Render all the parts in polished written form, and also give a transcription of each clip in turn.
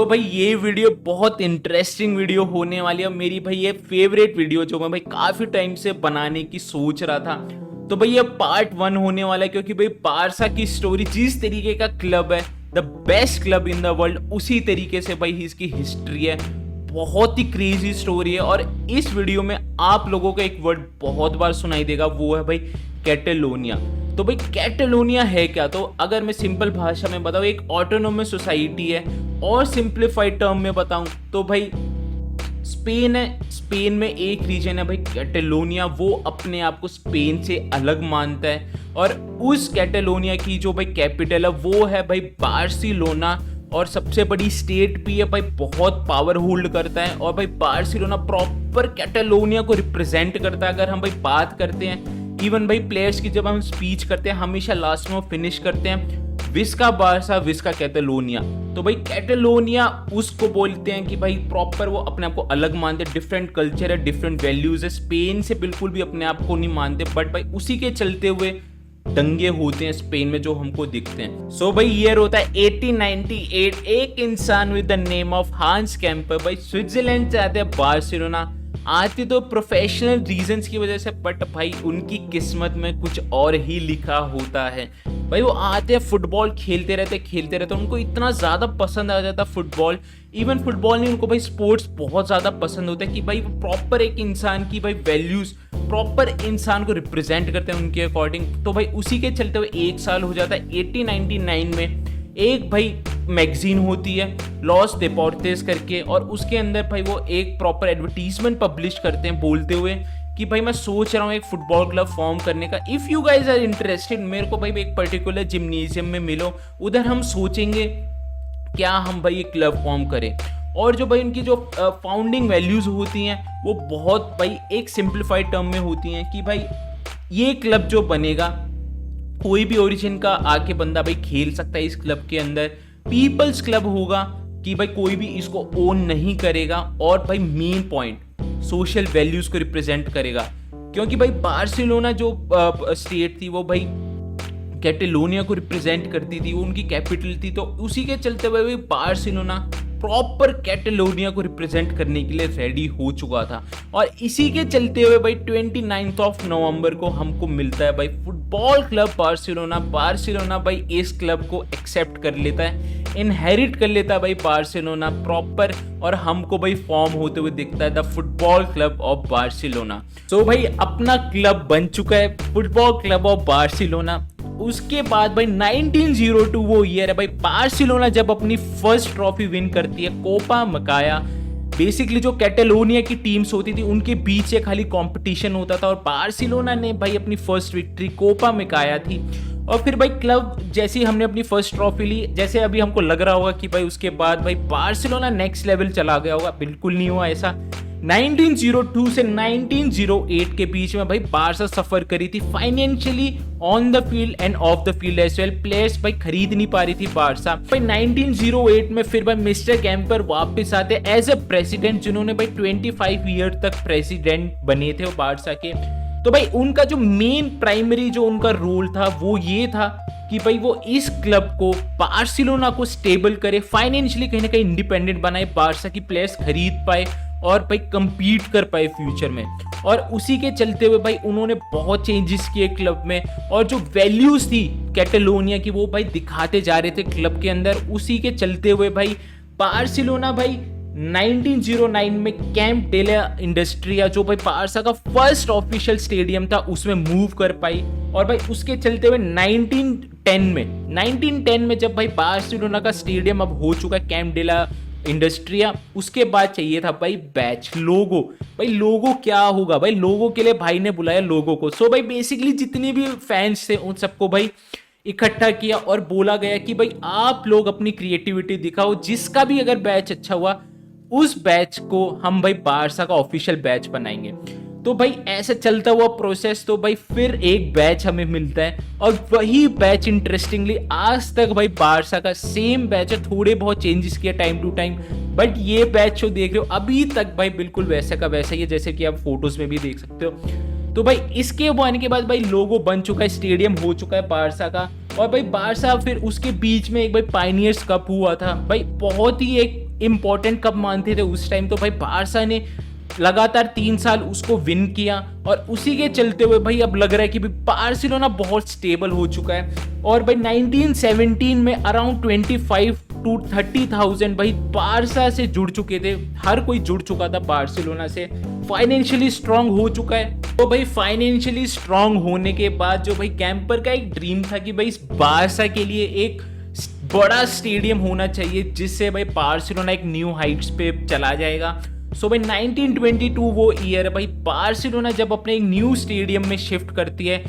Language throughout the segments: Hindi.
भाई ये वीडियो बहुत इंटरेस्टिंग वीडियो होने वाली है। मेरी भाई ये फेवरेट वीडियो जो मैं भाई काफी टाइम से बनाने की सोच रहा था। तो भाई ये पार्ट 1 होने वाला है, क्योंकि भाई बारसा की स्टोरी जिस तरीके का क्लब है, the best club in the world, उसी तरीके से भाई इसकी हिस्ट्री है। बहुत ही क्रेजी स्टोरी है। और इस वीडियो में आप लोगों को एक वर्ड बहुत बार सुनाई देगा, वो है भाई कैटेलोनिया। तो भाई कैटेलोनिया है क्या? तो अगर मैं सिंपल भाषा में बताऊं, एक ऑटोनोमस सोसाइटी है। और सिंप्लीफाइड टर्म में बताऊं तो भाई स्पेन है। स्पेन में एक रीजन है भाई कैटेलोनिया, वो अपने आप को स्पेन से अलग मानता है। और उस कैटेलोनिया की जो भाई कैपिटल है वो है भाई बार्सिलोना। और सबसे बड़ी स्टेट भी है भाई, बहुत पावर होल्ड करता है। और भाई बार्सिलोना प्रॉपर कैटेलोनिया को रिप्रेजेंट करता है। अगर हम भाई बात करते हैं इवन भाई प्लेयर्स की, जब हम स्पीच करते हैं हमेशा लास्ट में फिनिश करते हैं विस्का बारसा विस्का कैटेलोनिया। तो भाई कैटेलोनिया उसको बोलते हैं कि भाई प्रॉपर वो अपने आप को अलग मानते हैं, डिफरेंट कल्चर है, डिफरेंट वैल्यूज है, स्पेन से बिल्कुल भी अपने आप को नहीं मानते। बट भाई उसी के चलते हुए दंगे होते हैं स्पेन में जो हमको दिखते हैं। सो भाई ईयर होता है 1898। एक इंसान with the name of Hans camper भाई स्विट्जरलैंड से आते हैं बार्सिलोना। आते तो प्रोफेशनल रीजंस की वजह से, बट भाई उनकी किस्मत में कुछ और ही लिखा होता है। भाई वो आते हैं, फुटबॉल खेलते रहते उनको इतना ज़्यादा पसंद आ जाता फुटबॉल। इवन फुटबॉल नहीं, उनको भाई स्पोर्ट्स बहुत ज़्यादा पसंद होता है कि भाई वो प्रॉपर एक इंसान की भाई वैल्यूज़, प्रॉपर इंसान को रिप्रेजेंट करते हैं उनके अकॉर्डिंग। तो भाई उसी के चलते हुए एक साल हो जाता है 1899 में। एक भाई मैगजीन होती है लॉस डेपोर्टेस करके, और उसके अंदर भाई वो एक प्रॉपर एडवर्टीजमेंट पब्लिश करते हैं बोलते हुए कि भाई मैं सोच रहा हूँ एक फुटबॉल क्लब फॉर्म करने का। If you guys are interested, मेरे को भाई एक पर्टिकुलर जिम्नेजियम में मिलो, उधर हम सोचेंगे क्या हम भाई एक क्लब फॉर्म करें। और जो भाई उनकी जो फाउंडिंग वैल्यूज़ होती हैं वो बहुत भाई एक सिंप्लीफाइड टर्म में होती हैं कि भाई ये क्लब जो बनेगा कोई भी ओरिजिन का आके बंदा भाई खेल सकता है इस क्लब के अंदर। पीपल्स क्लब होगा कि भाई कोई भी इसको ओन नहीं करेगा। और भाई मेन पॉइंट सोशल वैल्यूज को रिप्रेजेंट करेगा, क्योंकि भाई बार्सिलोना जो स्टेट थी वो भाई कैटेलोनिया को रिप्रेजेंट करती थी, वो उनकी कैपिटल थी। तो उसी के चलते हुए भाई बार्सिलोना प्रॉपर कैटेलोनिया को रिप्रेजेंट करने के लिए रेडी हो चुका था। और इसी के चलते हुए भाई 29 नवंबर को हमको मिलता है भाई फुटबॉल क्लब बार्सिलोना। बार्सिलोना भाई इस क्लब को एक्सेप्ट कर लेता है, इनहेरिट कर लेता है भाई बार्सिलोना प्रॉपर। और हमको भाई फॉर्म होते हुए दिखता है the football club of Barcelona. So भाई अपना क्लब बन चुका है फुटबॉल क्लब ऑफ बार्सिलोना। उसके बाद भाई 1902 वो ईयर है भाई बार्सिलोना जब अपनी फर्स्ट ट्रॉफी विन करती है, कोपा मकाया। बेसिकली जो कैटेलोनिया की टीम्स होती थी उनके बीच एक खाली कंपटीशन होता था, और बार्सिलोना ने भाई अपनी फर्स्ट विक्ट्री कोपा मकाया थी। और फिर भाई क्लब जैसे ही हमने अपनी फर्स्ट ट्रॉफी ली, जैसे अभी हमको लग रहा होगा कि भाई उसके बाद भाई बार्सिलोना नेक्स्ट लेवल चला गया होगा, बिल्कुल नहीं हुआ ऐसा। 1902 से 1908 के बीच में भाई बारसा सफर करी थी financially, on the field and off the field as well. Players भाई खरीद नहीं पा रही थी बारसा। भाई 1908 में फिर भाई मिस्टर कैम्पर वापस आते एज ए प्रेसिडेंट, जिन्होंने भाई 25 ईयर तक प्रेसिडेंट बने थे वो बारसा के। तो भाई उनका जो मेन प्राइमरी जो उनका रोल था वो ये था कि भाई वो इस क्लब को, बार्सिलोना को स्टेबल करे, फाइनेंशियली कहीं ना कहीं इंडिपेंडेंट बनाए, बारसा की प्लेयर्स खरीद पाए और भाई कंपीट कर पाए फ्यूचर में। और उसी के चलते हुए भाई उन्होंने बहुत चेंजेस किए क्लब में, और जो वैल्यूज थी कैटेलोनिया की वो भाई दिखाते जा रहे थे क्लब के अंदर। उसी के चलते हुए भाई बार्सिलोना भाई 1909 में कैंप डेला इंडस्ट्रिया, जो भाई बारसा का फर्स्ट ऑफिशियल स्टेडियम था, उसमें मूव कर पाई। और भाई उसके चलते हुए 1910 में जब भाई बार्सिलोना का स्टेडियम अब हो चुका है कैंप डेला इंडस्ट्रिया, उसके बाद चाहिए था भाई बैच, लोगो। भाई लोगो क्या होगा? भाई लोगो के लिए भाई ने बुलाया लोगो को। सो भाई बेसिकली जितने भी फैंस थे उन सबको भाई इकट्ठा किया और बोला गया कि भाई आप लोग अपनी क्रिएटिविटी दिखाओ, जिसका भी अगर बैच अच्छा हुआ उस बैच को हम भाई बारसा का ऑफिशियल बैच बनाएंगे। तो भाई ऐसे चलता हुआ प्रोसेस, तो भाई फिर एक बैच हमें मिलता है, और वही बैच इंटरेस्टिंगली आज तक भाई बारसा का सेम बैच है। थोड़े बहुत चेंजेस किया टाइम टू टाइम, बट ये बैच जो देख रहे हो अभी तक भाई बिल्कुल वैसा का वैसा ही है, जैसे कि आप फोटोज में भी देख सकते हो। तो भाई इसके आने के बाद भाई लोगो बन चुका है, स्टेडियम हो चुका है बारसा का। और भाई बारसा फिर उसके बीच में एक भाई पाइनियर्स कप हुआ था भाई, बहुत ही एक इम्पोर्टेंट कप मानते थे उस टाइम। तो भाई बारसा ने लगातार 3 साल उसको विन किया और उसी के चलते हुए भाई अब लग रहा है कि भाई बार्सिलोना बहुत स्टेबल हो चुका है। और भाई 1917 में अराउंड 25 to 30,000 भाई बारसा से जुड़ चुके थे, हर कोई जुड़ चुका था बार्सिलोना से, फाइनेंशियली स्ट्रांग हो चुका है। तो भाई फाइनेंशियली स्ट्रांग होने के बाद जो भाई कैंपर का एक ड्रीम था कि भाई इस बारसा के लिए एक बड़ा स्टेडियम होना चाहिए जिससे भाई बार्सिलोना एक न्यू हाइट्स पे चला जाएगा। सो भाई 1922 वो ईयर है भाई, बार्सिलोना जब अपने एक न्यू स्टेडियम में शिफ्ट करती है,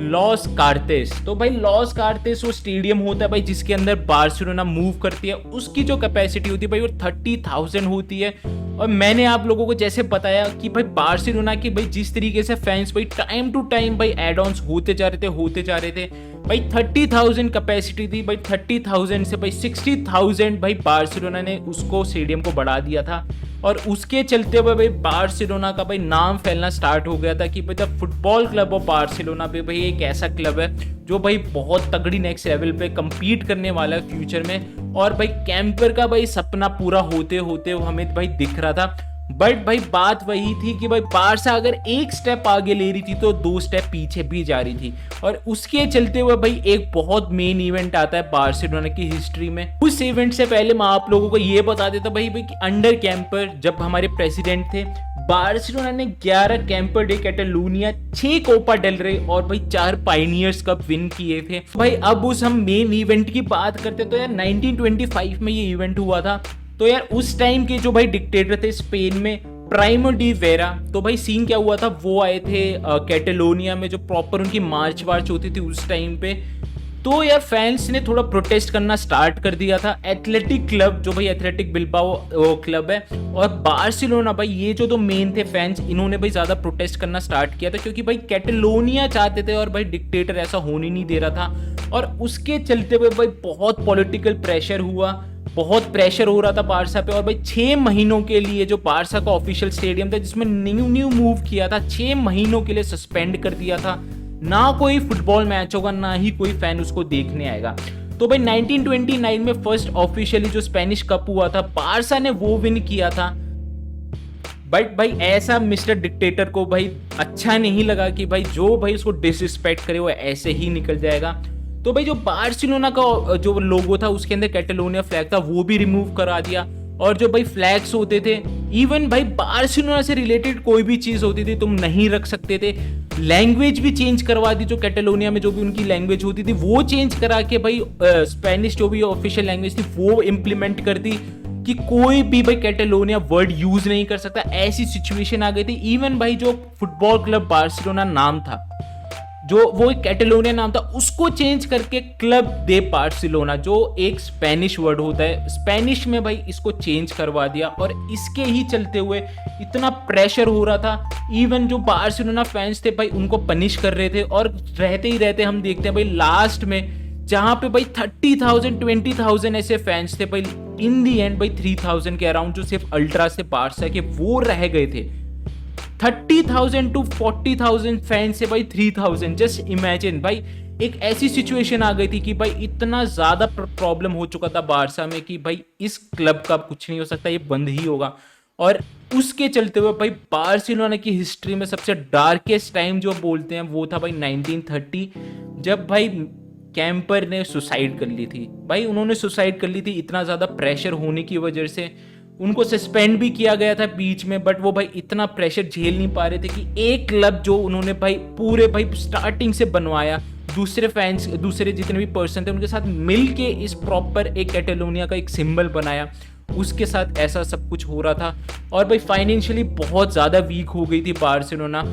लॉस कार्तेस। तो भाई लॉस कार्तेस वो स्टेडियम होता है भाई जिसके अंदर बार्सिलोना मूव करती है। उसकी जो कैपेसिटी होती है भाई वो 30,000 होती है। और मैंने आप लोगों को जैसे बताया कि भाई बार्सिलोना की भाई जिस तरीके से फैंस भाई टाइम टू टाइम भाई एड ऑन्स होते जा रहे थे भाई 30,000 कैपेसिटी थी भाई, 30,000 से भाई 60,000 भाई बार्सिलोना ने उसको स्टेडियम को बढ़ा दिया था। और उसके चलते हुए भाई बार्सिलोना का भाई नाम फैलना स्टार्ट हो गया था कि भाई the football club of Barcelona पे भाई एक ऐसा क्लब है जो भाई बहुत तगड़ी नेक्स्ट लेवल पे compete करने वाला है फ्यूचर में। और भाई कैंपर का भाई सपना पूरा होते होते हमें भाई दिख रहा था। बट भाई बात वही थी कि भाई बारसा अगर एक स्टेप आगे ले रही थी तो 2 स्टेप पीछे भी जा रही थी। और उसके चलते हुए भाई एक बहुत मेन इवेंट आता है बार्सिलोना की हिस्ट्री में। उस इवेंट से पहले मैं आप लोगों को ये बता देता भाई कि अंडर कैंपर जब हमारे प्रेसिडेंट थे, बार्सिलोना ने 11 कैंपर डे कैटलोनिया, 6 कोपा डेल रे और भाई 4 पाइनियर्स कप विन किए थे। भाई अब उस हम मेन इवेंट की बात करते तो यार 1925 में ये इवेंट हुआ था। तो यार उस टाइम के जो भाई डिक्टेटर थे स्पेन में, प्राइमो डी वेरा, तो भाई सीन क्या हुआ था, वो आए थे कैटलोनिया में जो प्रॉपर उनकी मार्च वार्च होती थी उस टाइम पे। तो यार फैंस ने थोड़ा प्रोटेस्ट करना स्टार्ट कर दिया था। एथलेटिक क्लब जो भाई एथलेटिक बिल्बाओ क्लब है और बार्सिलोना भाई ये जो 2 मेन थे फैंस, इन्होंने भाई ज्यादा प्रोटेस्ट करना स्टार्ट किया था क्योंकि भाई कैटलोनिया चाहते थे और भाई डिक्टेटर ऐसा होने नहीं दे रहा था। और उसके चलते हुए भाई बहुत पॉलिटिकल प्रेशर हुआ, बहुत प्रेशर हो रहा था बारसा पे। और भाई 6 महीनों के लिए जो बारसा का ऑफिशियल स्टेडियम था जिसमें न्यू मूव किया था, 6 महीनों के लिए सस्पेंड कर दिया था। ना कोई फुटबॉल मैच होगा, ना ही कोई फैन उसको देखने आएगा। तो भाई 1929 में फर्स्ट ऑफिशियली जो स्पेनिश कप हुआ था बारसा ने वो विन किया था। बट भाई ऐसा मिस्टर डिक्टेटर को भाई अच्छा नहीं लगा कि भाई जो भाई उसको डिसरिस्पेक्ट करे वो ऐसे ही निकल जाएगा। तो भाई जो बार्सिलोना का जो लोगो था उसके अंदर कैटलोनिया फ्लैग था वो भी रिमूव करा दिया। और जो भाई फ्लैग्स होते थे, इवन भाई बार्सिलोना से रिलेटेड कोई भी चीज होती थी तुम नहीं रख सकते थे। लैंग्वेज भी चेंज करवा दी, जो कैटलोनिया में जो भी उनकी लैंग्वेज होती थी वो चेंज करा के भाई स्पेनिश जो भी ऑफिशियल लैंग्वेज थी वो इम्प्लीमेंट कर दी कि कोई भी भाई कैटलोनिया वर्ड यूज नहीं कर सकता। ऐसी सिचुएशन आ गई थी। इवन भाई जो फुटबॉल क्लब बार्सिलोना नाम था, जो वो एक कैटलोनिया नाम था, उसको चेंज करके क्लब दे बार्सिलोना, जो एक स्पेनिश वर्ड होता है, स्पेनिश में भाई इसको चेंज करवा दिया। और इसके ही चलते हुए इतना प्रेशर हो रहा था, इवन जो बार्सिलोना फैंस थे भाई उनको पनिश कर रहे थे। और रहते ही रहते हम देखते हैं भाई लास्ट में जहां पे भाई 30,000 20,000 ऐसे फैंस थे भाई, इन दी एंड भाई 3,000 के अराउंड जो सिर्फ अल्ट्रा से बारसा के वो रह गए थे। 30,000 to 40,000 फैंस से भाई 3,000, जस्ट इमेजिन भाई एक ऐसी सिचुएशन आ गई थी कि भाई इतना ज्यादा प्रॉब्लम हो चुका था बारसा में कि भाई इस क्लब का कुछ नहीं हो सकता, ये बंद ही होगा। और उसके चलते हुए भाई बार्सिलोना की हिस्ट्री में सबसे डार्केस्ट टाइम जो बोलते हैं वो था भाई 1930, जब भाई कैंपर ने सुसाइड कर ली थी। भाई उन्होंने सुसाइड कर ली थी, इतना ज्यादा प्रेशर होने की वजह से उनको सस्पेंड भी किया गया था बीच में। बट वो भाई इतना प्रेशर झेल नहीं पा रहे थे कि एक क्लब जो उन्होंने भाई पूरे भाई स्टार्टिंग से बनवाया, दूसरे फैंस, दूसरे जितने भी पर्सन थे उनके साथ मिल के इस प्रॉपर एक कैटलोनिया का एक सिंबल बनाया, उसके साथ ऐसा सब कुछ हो रहा था। और भाई फाइनेंशियली बहुत ज्यादा वीक हो गई थी बार्सिलोना।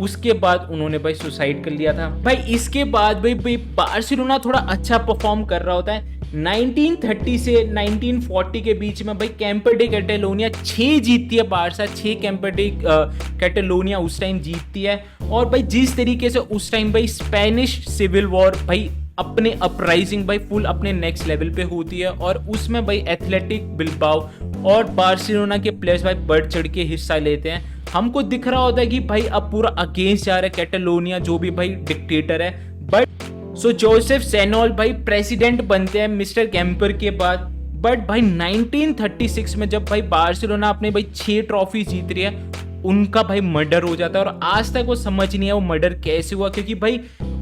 उसके बाद उन्होंने भाई सुसाइड कर लिया था। भाई इसके बाद भाई बार्सिलोना थोड़ा अच्छा परफॉर्म कर रहा होता है। 1930 से 1940 के बीच में भाई कैंपर डे कैटलोनिया 6 जीतती है बारसा, 6 कैंपर डे कैटलोनिया उस टाइम जीतती है। और भाई जिस तरीके से उस टाइम भाई स्पेनिश सिविल वॉर भाई अपने अपराइजिंग भाई फुल अपने नेक्स्ट लेवल पे होती है, और उसमें भाई एथलेटिक बिल्बाओ और बार्सिलोना के प्लेयर्स भाई बढ़ चढ़ के हिस्सा लेते हैं। हमको दिख रहा होता है कि भाई अब पूरा अगेंस्ट जा रहा है कैटलोनिया जो भी भाई डिक्टेटर है। बट सो जोसेफ सेनोल भाई प्रेसिडेंट बनते हैं मिस्टर कैम्पर के बाद। बट भाई 1936 में जब भाई बार्सिलोना अपने भाई 6 ट्रॉफी जीत रही है, उनका भाई मर्डर हो जाता है। और आज तक वो समझ नहीं है वो मर्डर कैसे हुआ, क्योंकि भाई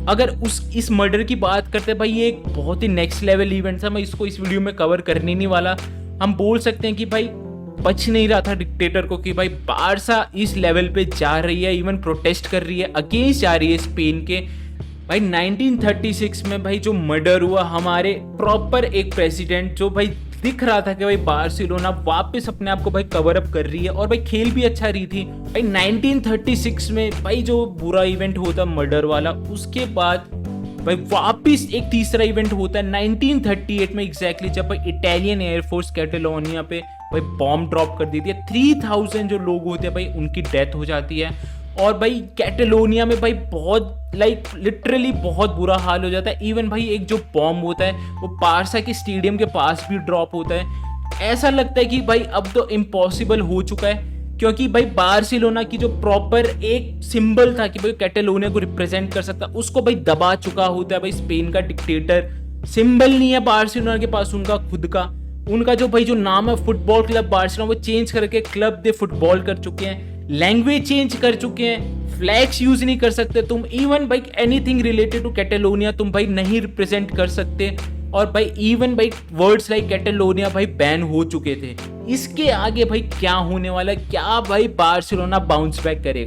अगर इस मर्डर की बात करते हैं भाई, ये एक बहुत ही नेक्स्ट लेवल इवेंट था। मैं इसको इस वीडियो में कवर करने नहीं वाला। हम बोल सकते हैं कि भाई बच नहीं रहा था डिक्टेटर को कि भाई बारसा इस लेवल पे जा रही है, इवन प्रोटेस्ट कर रही है, अगेंस्ट जा रही है स्पेन के। भाई 1936 में भाई जो मर्डर हुआ हमारे प्रॉपर एक प्रेसिडेंट, जो भाई दिख रहा था कि भाई बार्सिलोना वापस अपने आप को भाई कवर अप कर रही है और भाई खेल भी अच्छा रही थी। भाई 1936 में भाई जो बुरा इवेंट होता मर्डर वाला, उसके बाद भाई वापस एक तीसरा इवेंट होता है 1938 में एग्जैक्टली, जब भाई इटालियन एयरफोर्स कैटेलोनिया पे भाई बॉम्ब ड्रॉप कर देती है। 3000 जो लोग होते हैं भाई उनकी डेथ हो जाती है। और भाई कैटेलोनिया में भाई बहुत लिटरली बहुत बुरा हाल हो जाता है। इवन भाई एक जो बॉम्ब होता है वो बारसा के स्टेडियम के पास भी ड्रॉप होता है। ऐसा लगता है कि भाई अब तो इम्पॉसिबल हो चुका है, क्योंकि भाई बार्सिलोना की जो प्रॉपर एक सिंबल था कि भाई कैटेलोनिया को रिप्रेजेंट कर सकता, उसको भाई दबा चुका होता है भाई स्पेन का डिक्टेटर। सिंबल नहीं है बार्सिलोना के पास उनका खुद का, उनका जो भाई जो नाम है फुटबॉल क्लब बार्सिलोना, वो चेंज करके क्लब दे फुटबॉल कर चुके हैं, लैंग्वेज चेंज कर चुके हैं, फ्लैग्स यूज नहीं कर सकते तुम, इवन भाई एनीथिंग रिलेटेड टू कैटेलोनिया तुम भाई नहीं रिप्रेजेंट कर सकते। और भाई इवन भाई वर्ड्स लाइक कैटेलोनिया भाई बैन हो चुके थे। इसके आगे भाई क्या होने वाला है, क्या भाई बार्सिलोना बाउंस बैक करेगा?